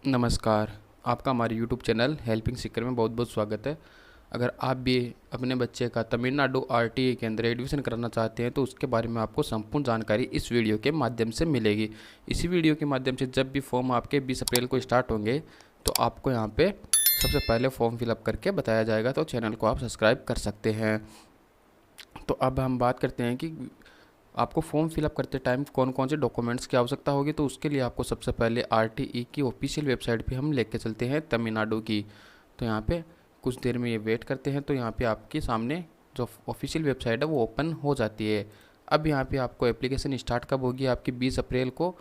नमस्कार। आपका हमारे यूट्यूब चैनल हेल्पिंग सीकर में बहुत बहुत स्वागत है। अगर आप भी अपने बच्चे का तमिलनाडु आरटीई के अंदर एडमिशन कराना चाहते हैं तो उसके बारे में आपको संपूर्ण जानकारी इस वीडियो के माध्यम से मिलेगी। इसी वीडियो के माध्यम से जब भी फॉर्म आपके 20 अप्रैल को स्टार्ट होंगे तो आपको यहाँ पे सबसे पहले फॉर्म फिलअप करके बताया जाएगा, तो चैनल को आप सब्सक्राइब कर सकते हैं। तो अब हम बात करते हैं कि आपको फॉर्म फिलअप करते टाइम कौन कौन से डॉक्यूमेंट्स की आवश्यकता होगी। तो उसके लिए आपको सबसे पहले आरटीई की ऑफिशियल वेबसाइट पे हम लेके चलते हैं, तमिलनाडु की। तो यहाँ पे कुछ देर में ये वेट करते हैं, तो यहाँ पे आपके सामने जो ऑफिशियल वेबसाइट है वो ओपन हो जाती है। अब यहाँ पे आपको एप्लीकेशन स्टार्ट कब होगी, आपकी 20 अप्रैल को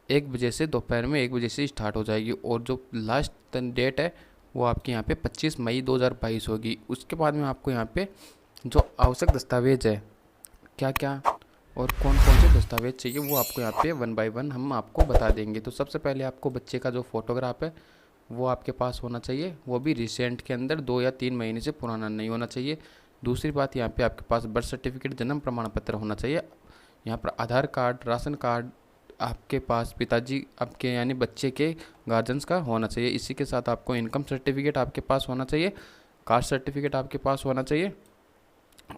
1 बजे से, दोपहर में 1 बजे से स्टार्ट हो जाएगी। और जो लास्ट डेट है वो आपके यहाँ पे 25 मई 2022 होगी। उसके बाद में आपको यहाँ पे जो आवश्यक दस्तावेज है, क्या क्या और कौन कौन से दस्तावेज चाहिए, वो आपको यहाँ पे 1 बाय 1 हम आपको बता देंगे। तो सबसे पहले आपको बच्चे का जो फ़ोटोग्राफ है वो आपके पास होना चाहिए, वो भी रिसेंट के अंदर 2 या 3 महीने से पुराना नहीं होना चाहिए। दूसरी बात, यहाँ पे आपके पास बर्थ सर्टिफिकेट, जन्म प्रमाण पत्र होना चाहिए। यहाँ पर आधार कार्ड, राशन कार्ड आपके पास पिताजी आपके यानी बच्चे के गार्जियंस का होना चाहिए। इसी के साथ आपको इनकम सर्टिफिकेट आपके पास होना चाहिए, कास्ट सर्टिफिकेट आपके पास होना चाहिए।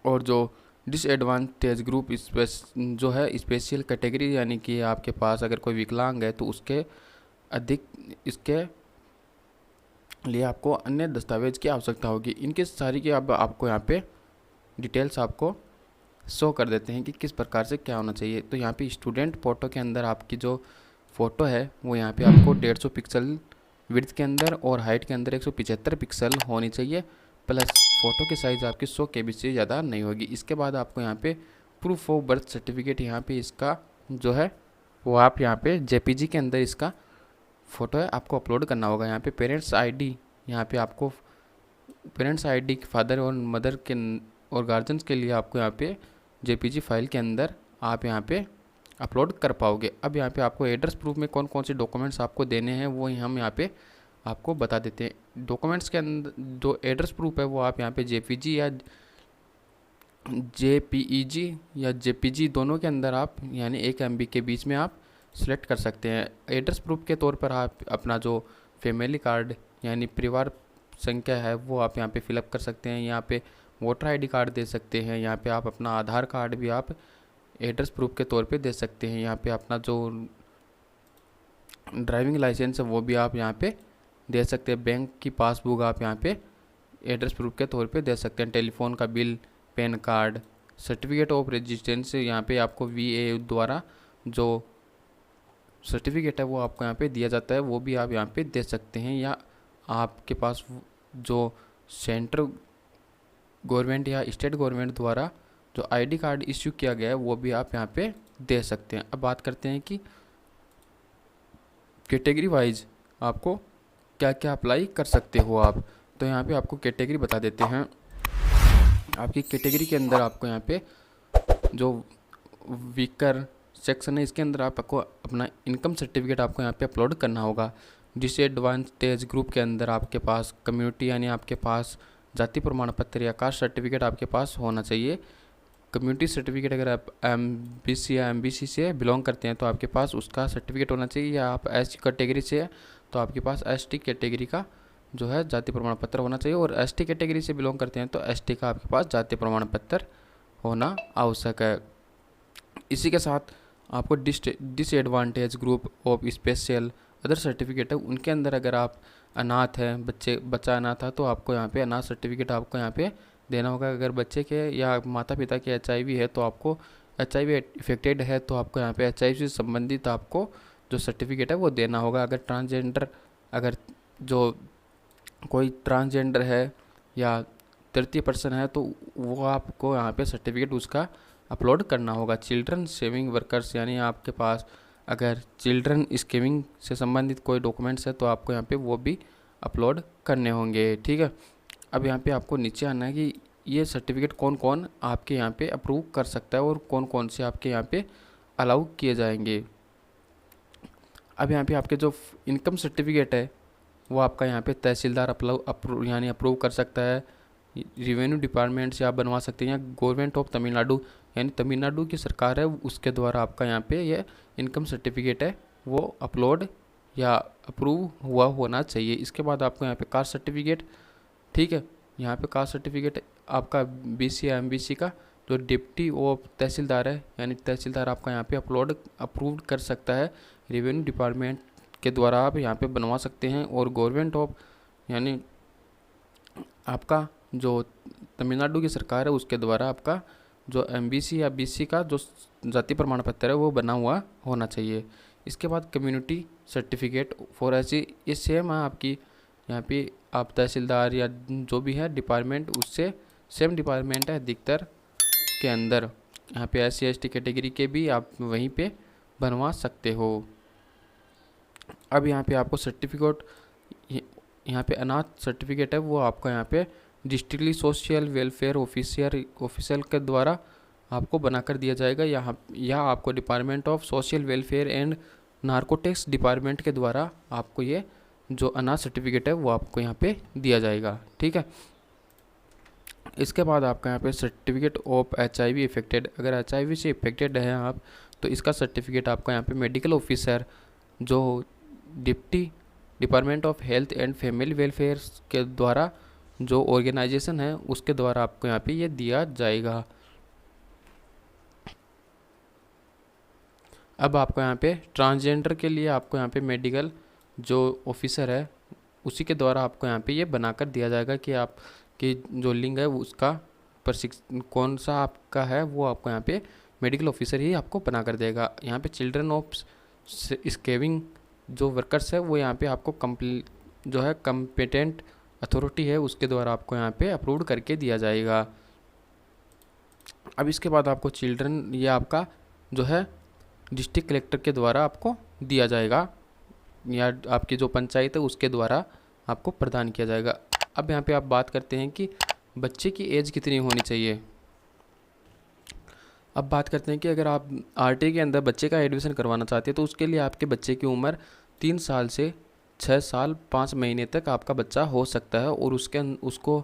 और जो डिसएडवांटेज ग्रुप जो है स्पेशल कैटेगरी, यानी कि आपके पास अगर कोई विकलांग है तो उसके अधिक इसके लिए आपको अन्य दस्तावेज की आवश्यकता होगी। इनके सारी की अब आपको यहाँ पे डिटेल्स आपको शो कर देते हैं कि किस प्रकार से क्या होना चाहिए। तो यहाँ पे स्टूडेंट फ़ोटो के अंदर आपकी जो फ़ोटो है वो यहाँ पे आपको 150 पिक्सल विड्थ के अंदर और हाइट के अंदर 175 पिक्सल होनी चाहिए। प्लस फ़ोटो की साइज़ आपकी 100 KB से ज़्यादा नहीं होगी। इसके बाद आपको यहाँ पे प्रूफ ऑफ बर्थ सर्टिफिकेट, यहाँ पे इसका जो है वो आप यहाँ पे जेपीजी के अंदर इसका फ़ोटो है आपको अपलोड करना होगा। यहाँ पे पेरेंट्स आईडी, यहाँ पे आपको पेरेंट्स आईडी फादर और मदर के और गार्जियंस के लिए आपको यहाँ पे जेपीजी फाइल के अंदर आप यहाँ पे अपलोड कर पाओगे। अब यहाँ पे आपको एड्रेस प्रूफ में कौन कौन से डॉक्यूमेंट्स आपको देने हैं वो हम यहाँ पे आपको बता देते हैं। डॉक्यूमेंट्स के अंदर जो एड्रेस प्रूफ है वो आप यहाँ पे जेपीजी या जेपीईजी या जेपीजी दोनों के अंदर आप यानी 1 MB के बीच में आप सिलेक्ट कर सकते हैं। एड्रेस प्रूफ के तौर पर आप अपना जो फैमिली कार्ड यानी परिवार संख्या है वो आप यहाँ पे फिलअप कर सकते हैं। यहाँ पे वोटर आईडी कार्ड दे सकते हैं। यहाँ पे आप अपना आधार कार्ड भी आप एड्रेस प्रूफ के तौर पे दे सकते हैं। यहाँ पे अपना जो ड्राइविंग लाइसेंस है वो भी आप यहाँ पे दे सकते हैं। बैंक की पासबुक आप यहाँ पे एड्रेस प्रूफ के तौर पे दे सकते हैं। टेलीफोन का bill, pan card, certificate of resistance, यहाँ पे आपको VA द्वारा जो सर्टिफिकेट है वो आपको यहाँ पे दिया जाता है, वो भी आप यहाँ पे दे सकते हैं। या आपके पास जो सेंट्रल गवर्नमेंट या स्टेट गवर्नमेंट द्वारा जो ID कार्ड इश्यू किया गया है वो भी आप यहाँ पे दे सकते हैं। अब बात करते हैं कि कैटेगरी वाइज आपको क्या क्या अप्लाई कर सकते हो आप। तो यहाँ पे आपको कैटेगरी बता देते हैं। आपकी कैटेगरी के अंदर आपको यहाँ पे जो वीकर सेक्शन है इसके अंदर आपको अपना इनकम सर्टिफिकेट आपको यहाँ पे अपलोड करना होगा। डिसएडवांटेज ग्रुप के अंदर आपके पास कम्युनिटी यानी आपके पास जाति प्रमाण पत्र या कास्ट सर्टिफिकेट आपके पास होना चाहिए। कम्युनिटी सर्टिफिकेट अगर आप MBC या MBC से बिलोंग करते हैं तो आपके पास उसका सर्टिफिकेट होना चाहिए। या आप SC कैटेगरी से है तो आपके पास ST कैटेगरी का जो है जाति प्रमाण पत्र होना चाहिए। और ST कैटेगरी से बिलोंग करते हैं तो ST का आपके पास जाति प्रमाण पत्र होना आवश्यक है। इसी के साथ आपको disadvantage group of special other certificate है, उनके अंदर अगर आप अनाथ हैं, बच्चा अनाथ है तो आपको यहाँ पे अनाथ सर्टिफिकेट आपको यहाँ पे देना होगा। अगर बच्चे के या माता पिता के HIV है तो आपको HIV इफेक्टेड है तो आपको यहाँ पे HIV से संबंधित आपको जो सर्टिफिकेट है वो देना होगा। अगर जो कोई ट्रांसजेंडर है या तृतीय पर्सन है तो वो आपको यहाँ पे सर्टिफिकेट उसका अपलोड करना होगा। चिल्ड्रन सेविंग वर्कर्स, यानी आपके पास अगर चिल्ड्रन स्कीमिंग से संबंधित कोई डॉक्यूमेंट्स है तो आपको यहाँ पे वो भी अपलोड करने होंगे। ठीक है। अब यहाँ पे आपको नीचे आना है कि ये सर्टिफिकेट कौन कौन आपके यहाँ पे अप्रूव कर सकता है और कौन कौन से आपके यहाँ पे अलाउ किए जाएंगे। अब यहाँ पे आपके जो इनकम सर्टिफिकेट है वो आपका यहाँ पे तहसीलदार अप्रूव कर सकता है। रेवेन्यू डिपार्टमेंट से आप बनवा सकते हैं या गवर्नमेंट ऑफ तमिलनाडु यानी तमिलनाडु की सरकार है उसके द्वारा आपका यहाँ पे ये इनकम सर्टिफिकेट है वो अपलोड या अप्रूव हुआ होना चाहिए। इसके बाद आपको यहाँ पे कास्ट सर्टिफिकेट, ठीक है, यहाँ पे कास्ट सर्टिफिकेट आपका BC या MBC का जो डिप्टी ऑफ तहसीलदार है, यानी तहसीलदार आपका यहाँ पे अप्रूव कर सकता है। रेवेन्यू डिपार्टमेंट के द्वारा आप यहाँ पे बनवा सकते हैं। और गवर्नमेंट ऑफ, यानी आपका जो तमिलनाडु की सरकार है उसके द्वारा आपका जो MBC या BC का जो जाति प्रमाण पत्र है वो बना हुआ होना चाहिए। इसके बाद कम्युनिटी सर्टिफिकेट फॉर ऐसी, ये सेम है आपकी, यहाँ पे आप तहसीलदार या जो भी है डिपार्टमेंट, उससे सेम डिपार्टमेंट है अधिकतर के अंदर। यहाँ पे SC ST कैटेगरी के भी आप वहीं पे बनवा सकते हो। अब यहाँ पे आपको सर्टिफिकेट, यहाँ पे अनाथ सर्टिफिकेट है वो आपका यहाँ पे डिस्ट्रिक्टली सोशल वेलफेयर ऑफिसर के द्वारा आपको बनाकर दिया जाएगा। या आपको department of social welfare and narcotics department के द्वारा आपको ये जो अनाथ सर्टिफिकेट है वो आपको यहाँ पे दिया जाएगा, ठीक है। इसके बाद आपका यहाँ पे सर्टिफिकेट ऑफ HIV इफेक्टेड, अगर HIV से इफेक्टेड है आप तो इसका सर्टिफिकेट आपका यहाँ पे मेडिकल ऑफिसर जो department of health and family welfare के द्वारा जो ऑर्गेनाइजेशन है उसके द्वारा आपको यहाँ पे ये दिया जाएगा। अब आपको यहाँ पे ट्रांसजेंडर के लिए आपको यहाँ पे मेडिकल जो ऑफिसर है उसी के द्वारा आपको यहाँ पे ये बनाकर दिया जाएगा कि आपकी जो लिंग है उसका प्रशिक्षण कौन सा आपका है वो आपको यहाँ पे मेडिकल ऑफिसर ही आपको बना कर देगा। यहाँ पे चिल्ड्रन ऑफ स्केविंग जो वर्कर्स है वो यहाँ पे आपको जो है कम्पिटेंट अथॉरिटी है उसके द्वारा आपको यहाँ पे अप्रूव करके दिया जाएगा। अब इसके बाद आपको चिल्ड्रन, ये आपका जो है डिस्ट्रिक्ट कलेक्टर के द्वारा आपको दिया जाएगा या आपकी जो पंचायत है उसके द्वारा आपको प्रदान किया जाएगा। अब यहाँ पे आप बात करते हैं कि बच्चे की एज कितनी होनी चाहिए। अब बात करते हैं कि अगर आप RT के अंदर बच्चे का एडमिशन करवाना चाहते हैं तो उसके लिए आपके बच्चे की उम्र 3 साल से 6 साल 5 महीने तक आपका बच्चा हो सकता है और उसको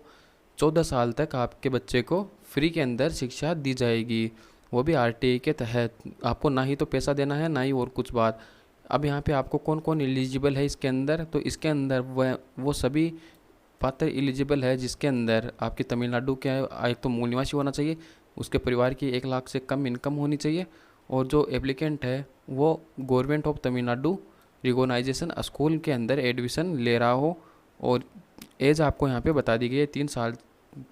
14 साल तक आपके बच्चे को फ्री के अंदर शिक्षा दी जाएगी, वो भी RTI के तहत। आपको ना ही तो पैसा देना है ना ही और कुछ बात। अब यहाँ पे आपको कौन कौन एलिजिबल है इसके अंदर, तो इसके अंदर वो सभी पात्र एलिजिबल है जिसके अंदर आपकी तमिलनाडु के एक तो मूल निवासी होना चाहिए, उसके परिवार की 1 लाख से कम इनकम होनी चाहिए और जो एप्लीकेंट है वो government of Tamil Nadu recognisation school के अंदर एडमिशन ले रहा हो। और एज आपको यहाँ पे बता दी गई है 3 साल,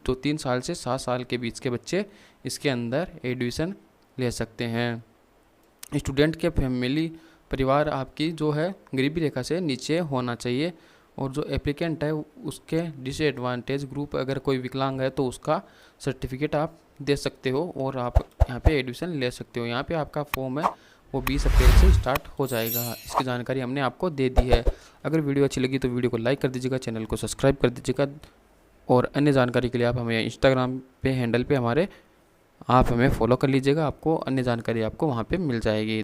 तो 3 साल से 7 साल के बीच के बच्चे इसके अंदर एडमिशन ले सकते हैं। स्टूडेंट के फैमिली परिवार आपकी जो है गरीबी रेखा से नीचे होना चाहिए और जो एप्लीकेंट है उसके डिसएडवांटेज ग्रुप, अगर कोई विकलांग है तो उसका सर्टिफिकेट आप दे सकते हो और आप यहाँ पे एडमिशन ले सकते हो। यहाँ पे आपका फॉर्म है वो 20 अप्रैल से स्टार्ट हो जाएगा। इसकी जानकारी हमने आपको दे दी है। अगर वीडियो अच्छी लगी तो वीडियो को लाइक कर दीजिएगा, चैनल को सब्सक्राइब कर दीजिएगा और अन्य जानकारी के लिए आप हमें इंस्टाग्राम पे हैंडल पे आप हमें फॉलो कर लीजिएगा। आपको अन्य जानकारी आपको वहाँ पे मिल जाएगी।